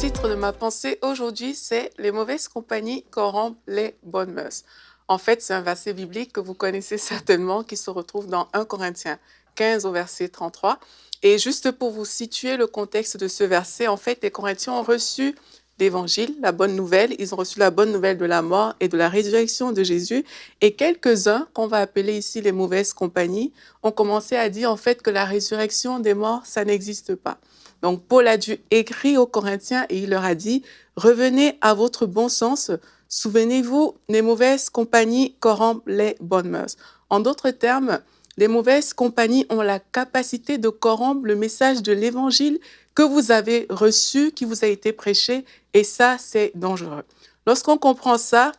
titre de ma pensée aujourd'hui, c'est « Les mauvaises compagnies corrompent les bonnes mœurs ». En fait, c'est un verset biblique que vous connaissez certainement qui se retrouve dans 1 Corinthiens 15 au verset 33. Et juste pour vous situer le contexte de ce verset, en fait, les Corinthiens ont reçu l'évangile, la bonne nouvelle. Ils ont reçu la bonne nouvelle de la mort et de la résurrection de Jésus. Et quelques-uns, qu'on va appeler ici les mauvaises compagnies, ont commencé à dire en fait que la résurrection des morts, ça n'existe pas. Donc, Paul a dû écrire aux Corinthiens et il leur a dit « Revenez à votre bon sens, souvenez-vous, les mauvaises compagnies corrompent les bonnes mœurs. » En d'autres termes, les mauvaises compagnies ont la capacité de corrompre le message de l'Évangile que vous avez reçu, qui vous a été prêché, et ça, c'est dangereux. Lorsqu'on comprend ça,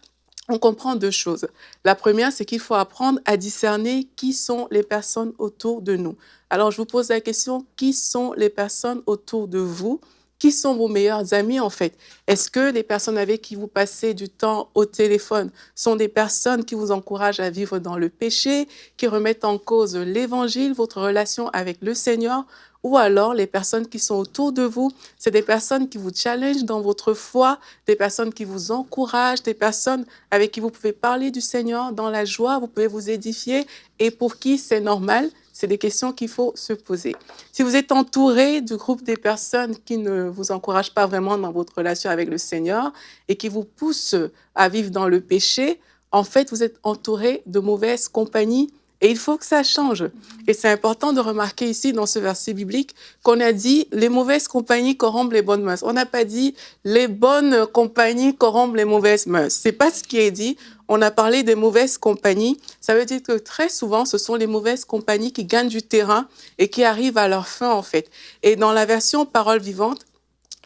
on comprend deux choses. La première, c'est qu'il faut apprendre à discerner qui sont les personnes autour de nous. Alors, je vous pose la question, qui sont les personnes autour de vous? Qui sont vos meilleurs amis, en fait? Est-ce que les personnes avec qui vous passez du temps au téléphone sont des personnes qui vous encouragent à vivre dans le péché, qui remettent en cause l'Évangile, votre relation avec le Seigneur? Ou alors, les personnes qui sont autour de vous, c'est des personnes qui vous challengent dans votre foi, des personnes qui vous encouragent, des personnes avec qui vous pouvez parler du Seigneur dans la joie, vous pouvez vous édifier, et pour qui c'est normal. C'est des questions qu'il faut se poser. Si vous êtes entouré du groupe des personnes qui ne vous encouragent pas vraiment dans votre relation avec le Seigneur et qui vous poussent à vivre dans le péché, en fait, vous êtes entouré de mauvaises compagnies et il faut que ça change. Et c'est important de remarquer ici, dans ce verset biblique, qu'on a dit « les mauvaises compagnies corrompent les bonnes mœurs ». On n'a pas dit « les bonnes compagnies corrompent les mauvaises mœurs ». Ce n'est pas ce qui est dit. On a parlé des mauvaises compagnies. Ça veut dire que très souvent, ce sont les mauvaises compagnies qui gagnent du terrain et qui arrivent à leur fin, en fait. Et dans la version Parole vivante,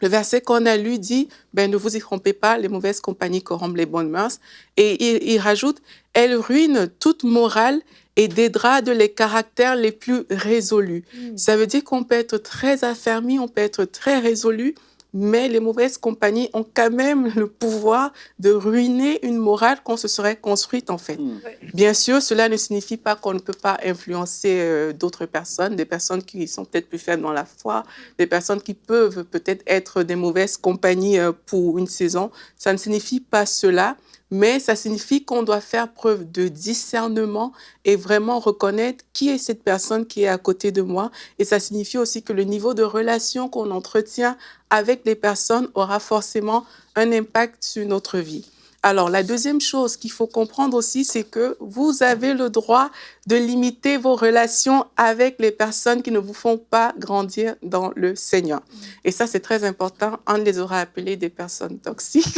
le verset qu'on a lu dit ne vous y trompez pas, les mauvaises compagnies corrompent les bonnes mœurs. Et il rajoute elles ruinent toute morale et dégradent les caractères les plus résolus. Ça veut dire qu'on peut être très affermi, on peut être très résolu, mais les mauvaises compagnies ont quand même le pouvoir de ruiner une morale qu'on se serait construite, en fait. Bien sûr, cela ne signifie pas qu'on ne peut pas influencer d'autres personnes, des personnes qui sont peut-être plus faibles dans la foi, des personnes qui peuvent peut-être être des mauvaises compagnies pour une saison. Ça ne signifie pas cela, mais ça signifie qu'on doit faire preuve de discernement et vraiment reconnaître qui est cette personne qui est à côté de moi. Et ça signifie aussi que le niveau de relation qu'on entretient avec les personnes aura forcément un impact sur notre vie. Alors, la deuxième chose qu'il faut comprendre aussi, c'est que vous avez le droit de limiter vos relations avec les personnes qui ne vous font pas grandir dans le Seigneur. Et ça, c'est très important. On les aura appelées des personnes toxiques,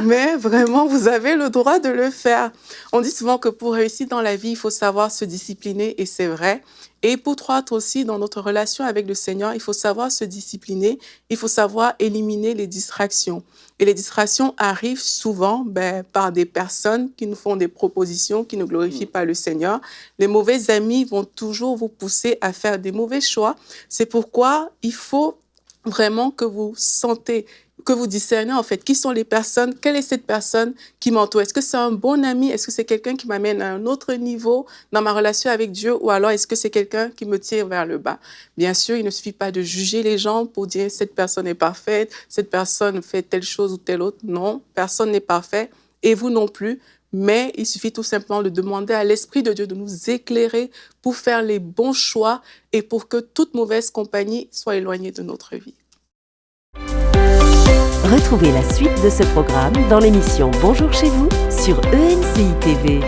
mais vraiment, vous avez le droit de le faire. On dit souvent que pour réussir dans la vie, il faut savoir se discipliner, et c'est vrai. Et pour croître aussi dans notre relation avec le Seigneur, il faut savoir se discipliner, il faut savoir éliminer les distractions. Et les distractions arrivent souvent par des personnes qui nous font des propositions qui ne glorifient pas le Seigneur. Les mauvais amis vont toujours vous pousser à faire des mauvais choix. C'est pourquoi il faut vraiment que vous sentez, que vous discernez en fait qui sont les personnes, quelle est cette personne qui m'entoure. Est-ce que c'est un bon ami? Est-ce que c'est quelqu'un qui m'amène à un autre niveau dans ma relation avec Dieu? Ou alors est-ce que c'est quelqu'un qui me tire vers le bas? Bien sûr, il ne suffit pas de juger les gens pour dire cette personne est parfaite, cette personne fait telle chose ou telle autre. Non, personne n'est parfait et vous non plus. Mais il suffit tout simplement de demander à l'Esprit de Dieu de nous éclairer pour faire les bons choix et pour que toute mauvaise compagnie soit éloignée de notre vie. Retrouvez la suite de ce programme dans l'émission Bonjour chez vous sur ENCI TV.